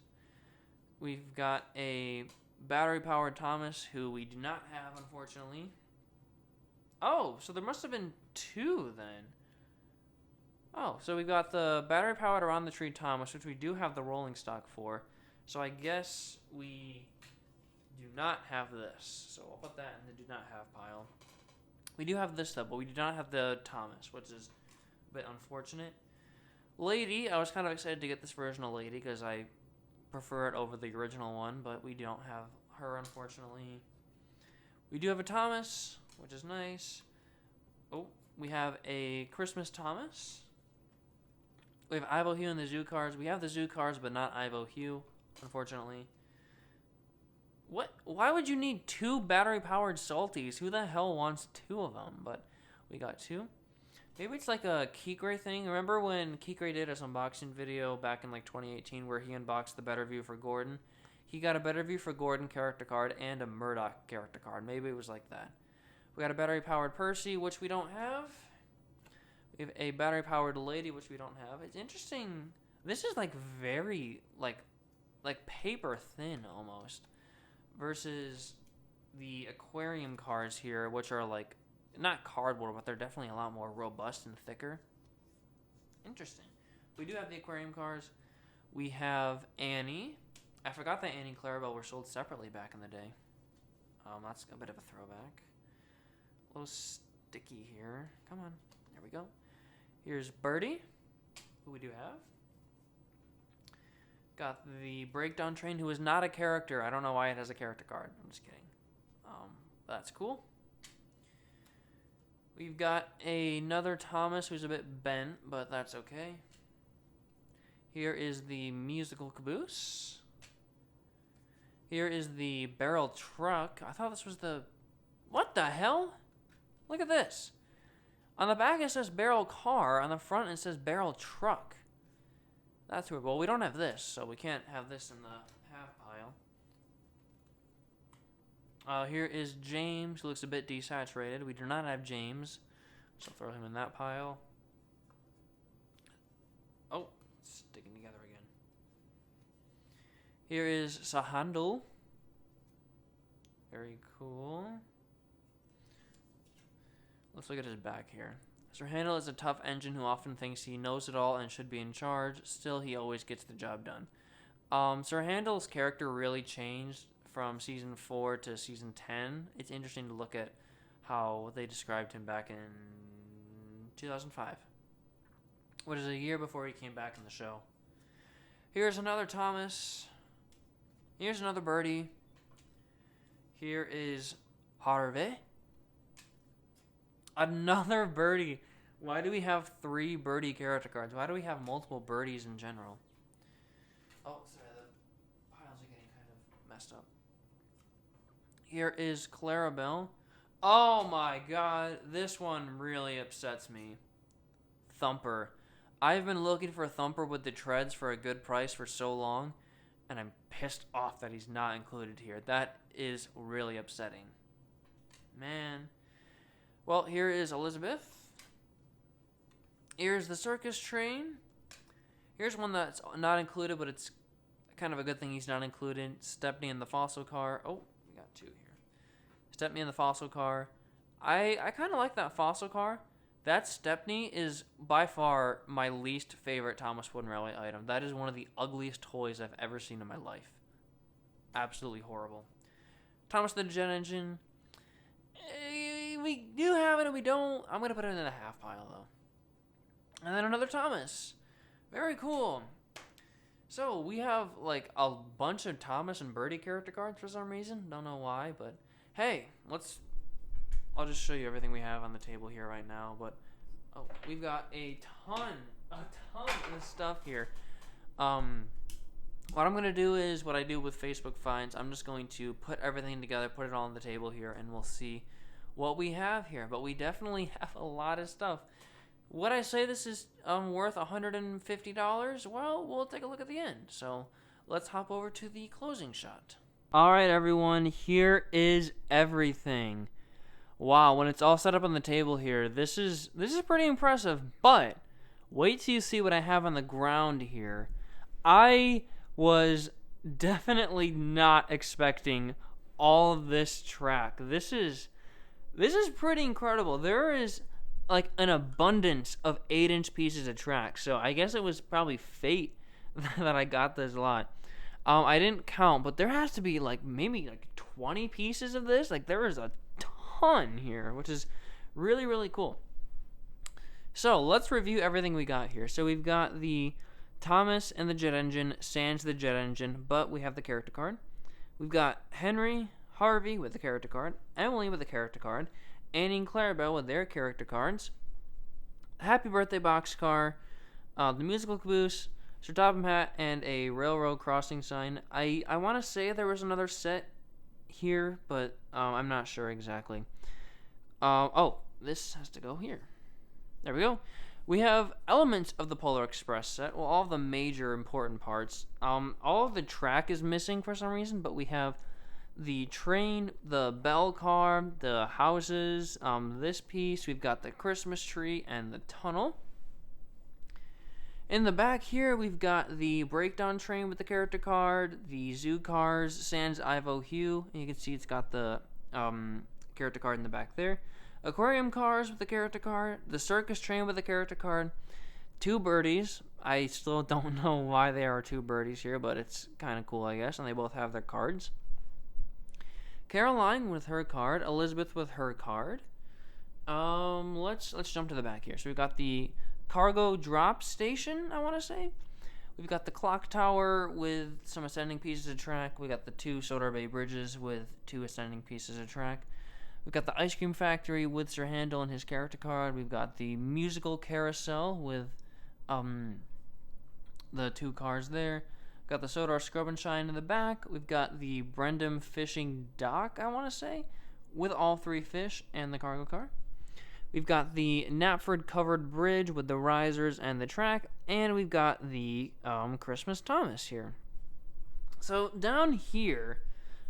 We've got a battery-powered Thomas, who we do not have, unfortunately. Oh, so there must have been 2 then. Oh, so we've got the battery-powered Around the Tree Thomas, which we do have the rolling stock for. So I guess we do not have this. So I'll put that in the do not have pile. We do have this, though, but we do not have the Thomas, which is a bit unfortunate. Lady, I was kind of excited to get this version of Lady because I prefer it over the original one, but we don't have her, unfortunately. We do have a Thomas, which is nice. Oh, we have a Christmas Thomas. We have Ivo Hugh and the Zoo Cars. We have the Zoo Cars, but not Ivo Hugh, unfortunately. What? Why would you need 2 battery-powered Salties? Who the hell wants 2 of them? But we got 2. Maybe it's like a Kikray thing. Remember when Kikray did his unboxing video back in like 2018 where he unboxed the Better View for Gordon? He got a Better View for Gordon character card and a Murdoch character card. Maybe it was like that. We got a battery-powered Percy, which we don't have. We have a battery-powered Lady, which we don't have. It's interesting. This is like very like paper thin almost versus the aquarium cars here, which are like not cardboard, but they're definitely a lot more robust and thicker. Interesting. We do have the aquarium cars. We have Annie. I forgot that Annie and Clarabelle were sold separately back in the day. That's a bit of a throwback. A little sticky here. Come on. There we go. Here's Birdie, who we do have. Got the Breakdown Train, who is not a character. I don't know why it has a character card. I'm just kidding. That's cool. We've got another Thomas who's a bit bent, but that's okay. Here is the musical caboose. Here is the barrel truck. I thought this was the... What the hell? Look at this. On the back it says barrel car. On the front it says barrel truck. That's weird. Well, we don't have this, so we can't have this in the half pile. Here is James, who looks a bit desaturated. We do not have James, so throw him in that pile. Oh, it's sticking together again. Here is Sahandel. Very cool. Let's look at his back here. Sir Handel is a tough engine who often thinks he knows it all and should be in charge. Still, he always gets the job done. Sir Handel's character really changed from Season 4 to Season 10. It's interesting to look at how they described him back in 2005, which is a year before he came back in the show. Here's another Thomas. Here's another Birdie. Here is Harvey. Another Birdie. Why do we have 3 Birdie character cards? Why do we have multiple Birdies in general? Oh, sorry, the piles are getting kind of messed up. Here is Clarabelle. Oh my god, this one really upsets me. Thumper. I've been looking for a Thumper with the treads for a good price for so long, and I'm pissed off that he's not included here. That is really upsetting. Man. Well, here is Elizabeth. Here's the circus train. Here's one that's not included, but it's kind of a good thing he's not included. Stepney and the fossil car. Oh, we got 2 here. Stepney and the fossil car. I kind of like that fossil car. That Stepney is by far my least favorite Thomas Wooden Railway item. That is one of the ugliest toys I've ever seen in my life. Absolutely horrible. Thomas the Jet Engine. We do have it and we don't. I'm going to put it in the half pile, though. And then another Thomas. Very cool. So, we have, like, a bunch of Thomas and Birdie character cards for some reason. Don't know why, but hey, I'll just show you everything we have on the table here right now. But, oh, we've got a ton of stuff here. What I'm going to do is what I do with Facebook finds. I'm just going to put everything together, put it all on the table here, and we'll see what we have here. But we definitely have a lot of stuff. Would I say this is worth $150? Well, we'll take a look at the end. So let's hop over to the closing shot. All right, everyone, here is everything. Wow, when it's all set up on the table here, this is pretty impressive. But wait till you see what I have on the ground here. I was definitely not expecting all of this track. This is pretty incredible. There is like an abundance of 8-inch pieces of track. So I guess it was probably fate that I got this lot. I didn't count, but there has to be like maybe like 20 pieces of this. Like there is a ton here, which is Really, really cool. So let's review everything we got here. So we've got the Thomas and the jet engine, Sans the jet engine, but we have the character card. We've got Henry, Harvey with the character card, Emily with the character card, Annie and Clarabelle with their character cards, Happy Birthday boxcar, the musical caboose, Sir Topham Hatt, and a railroad crossing sign. I want to say there was another set here, but I'm not sure exactly. Oh, this has to go here. There we go. We have elements of the Polar Express set. Well, all of the major important parts. All of the track is missing for some reason, but we have the train, the bell car, the houses, this piece. We've got the Christmas tree and the tunnel. In the back here, we've got the breakdown train with the character card, the zoo cars, Sans Ivo Hugh, and you can see it's got the character card in the back there. Aquarium cars with the character card, the circus train with the character card, two birdies. I still don't know why there are two birdies here, but it's kind of cool, I guess, and they both have their cards. Caroline with her card, Elizabeth with her card. Let's jump to the back here. So we've got the cargo drop station, I want to say. We've got the clock tower with some ascending pieces of track. We got the two Sodor Bay bridges with two ascending pieces of track. We've got the ice cream factory with Sir Handel and his character card. We've got the musical carousel with the two cars there. We've got the Sodor Scrub and Shine in the back. We've got the Brendam fishing dock, I want to say, with all three fish and the cargo car. We've got the Knapford covered bridge with the risers and the track, and we've got the Christmas Thomas here. So down here,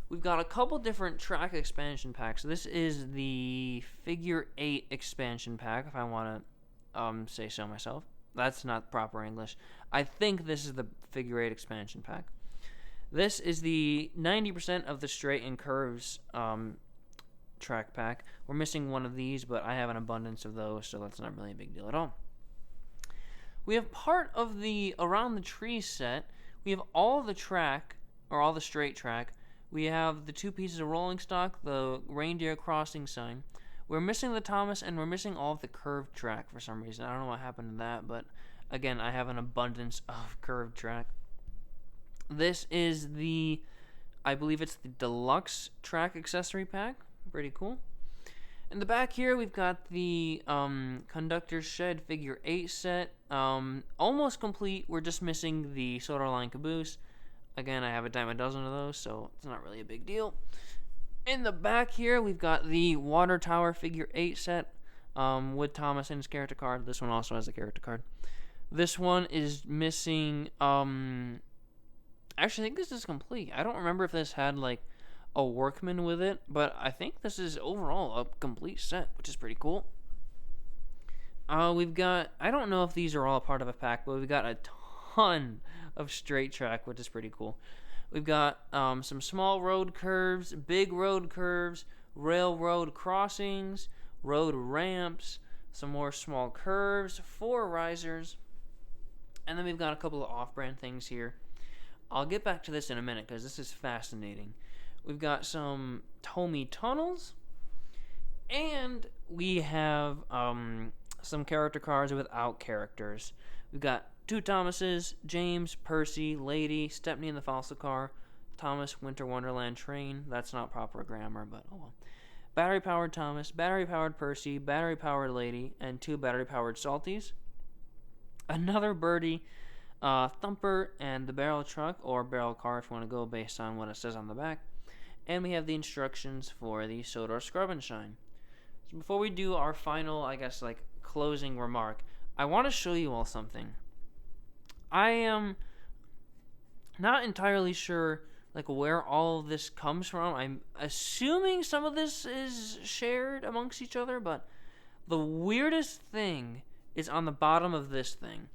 we've got a couple different track expansion packs. This is the Figure 8 expansion pack, if I want to say so myself. That's not proper English. I think this is the Figure 8 expansion pack. This is the 90% of the straight and curves track pack. We're missing one of these, but I have an abundance of those, so that's not really a big deal at all. We have part of the Around the Trees set. We have all the track, or all the straight track. We have the two pieces of rolling stock, the reindeer crossing sign. We're missing the Thomas, and we're missing all of the curved track for some reason. I don't know what happened to that, but again, I have an abundance of curved track. This is the, I believe it's the deluxe track accessory pack. Pretty cool. In the back here, we've got the Conductor's Shed Figure 8 set. Almost complete. We're just missing the Sodor Line caboose. Again, I have a dime a dozen of those, so it's not really a big deal. In the back here, we've got the Water Tower Figure 8 set with Thomas and his character card. This one also has a character card. This one is missing... actually, I think this is complete. I don't remember if this had, like, a workman with it, but I think this is overall a complete set, which is pretty cool. We've got... I don't know if these are all part of a pack, but we've got a ton of straight track, which is pretty cool. We've got some small road curves, big road curves, railroad crossings, road ramps, some more small curves, 4 risers, and then we've got a couple of off-brand things here. I'll get back to this in a minute because this is fascinating. We've got some Tommy tunnels, and we have some character cards without characters. We've got 2 Thomases, James, Percy, Lady, Stepney in the fossil car, Thomas Winter Wonderland train. That's not proper grammar, but oh well. Battery-powered Thomas, battery-powered Percy, battery-powered Lady, and 2 battery-powered Salties. Another birdie, Thumper, and the barrel truck, or barrel car if you want to go based on what it says on the back. And we have the instructions for the Sodor Scrub and Shine. So before we do our final, I guess, like, closing remark, I want to show you all something. I am not entirely sure, like, where all of this comes from. I'm assuming some of this is shared amongst each other, but the weirdest thing is on the bottom of this thing.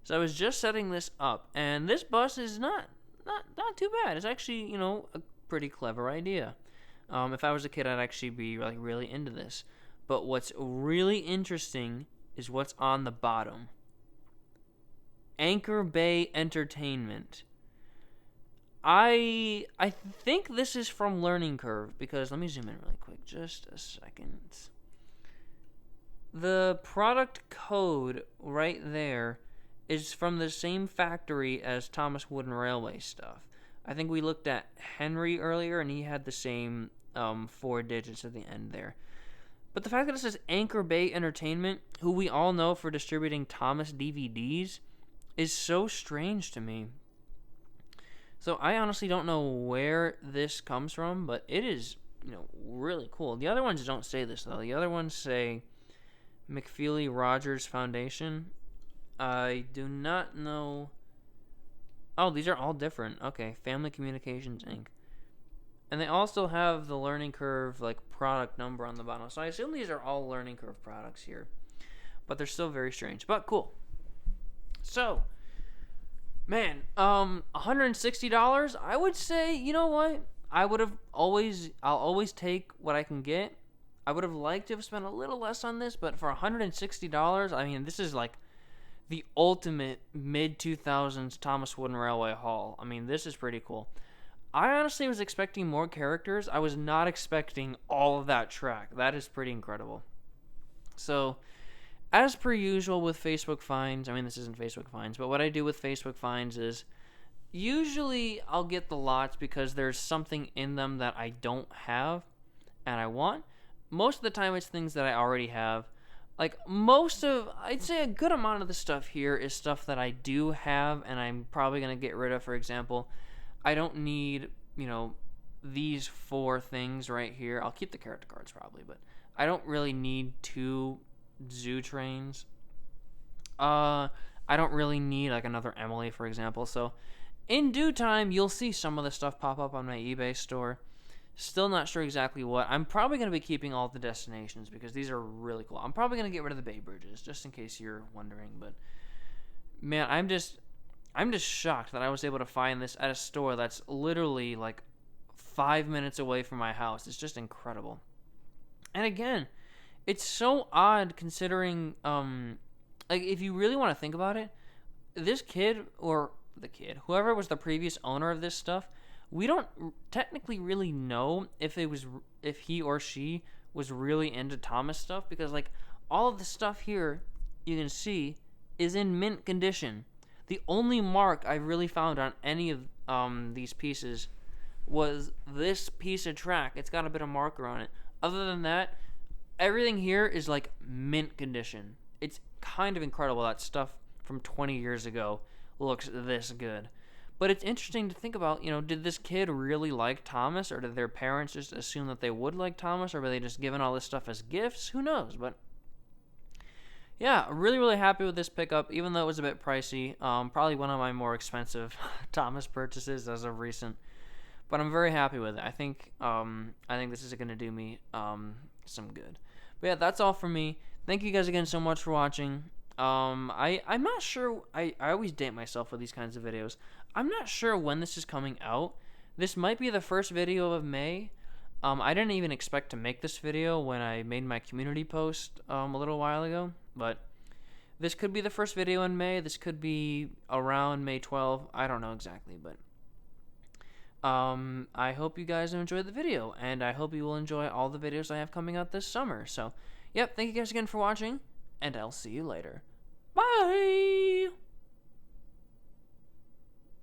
So I was just setting this up, and this bus is not too bad. It's actually, a pretty clever idea. If I was a kid, I'd actually be like really into this. But what's really interesting is what's on the bottom. Anchor Bay Entertainment. I think this is from Learning Curve, because let me zoom in really quick, just a second. the product code right there is from the same factory as Thomas Wooden Railway stuff. I think we looked at Henry earlier, and he had the same 4 digits at the end there. But the fact that it says Anchor Bay Entertainment, who we all know for distributing Thomas DVDs, is so strange to me. So I honestly don't know where this comes from, but it is, really cool. The other ones don't say this, though. The other ones say McFeely Rogers Foundation. I do not know. Oh, these are all different. Okay, Family Communications, Inc. And they also have the learning curve, product number on the bottom. So I assume these are all learning curve products here. But they're still very strange. But cool. So, man, $160, I would say, you know what? I'll always take what I can get. I would have liked to have spent a little less on this, but for $160, I mean, this is the ultimate mid-2000s Thomas Wooden Railway haul. I mean, this is pretty cool. I honestly was expecting more characters. I was not expecting all of that track. That is pretty incredible. So, as per usual with Facebook finds, I mean, this isn't Facebook finds, but what I do with Facebook finds is usually I'll get the lots because there's something in them that I don't have and I want. Most of the time it's things that I already have. I'd say a good amount of the stuff here is stuff that I do have and I'm probably going to get rid of. For example, I don't need, these 4 things right here. I'll keep the character cards probably, but I don't really need 2 zoo trains. I don't really need another Emily, for example. So in due time, you'll see some of the stuff pop up on my eBay store. Still not sure exactly what. I'm probably going to be keeping all the destinations because these are really cool. I'm probably going to get rid of the Bay Bridges, just in case you're wondering. But man, I'm just shocked that I was able to find this at a store that's literally 5 minutes away from my house. It's just incredible. And again, it's so odd considering, if you really want to think about it, this kid, or whoever was the previous owner of this stuff, we don't technically really know if he or she was really into Thomas stuff, because all of the stuff here you can see is in mint condition. The only mark I really found on any of these pieces was this piece of track. It's got a bit of marker on it. Other than that, everything here is mint condition. It's kind of incredible that stuff from 20 years ago looks this good. But it's interesting to think about, did this kid really like Thomas, or did their parents just assume that they would like Thomas, or were they just given all this stuff as gifts? Who knows? But yeah, really, really happy with this pickup, even though it was a bit pricey. Probably one of my more expensive Thomas purchases as of recent. But I'm very happy with it. I think this is going to do me some good. But yeah, that's all from me. Thank you guys again so much for watching. I'm not sure. I always date myself with these kinds of videos. I'm not sure when this is coming out. This might be the first video of May. I didn't even expect to make this video when I made my community post a little while ago. But this could be the first video in May. This could be around May 12th. I don't know exactly, but I hope you guys enjoyed the video, and I hope you will enjoy all the videos I have coming out this summer. So, yep, thank you guys again for watching, and I'll see you later. Bye!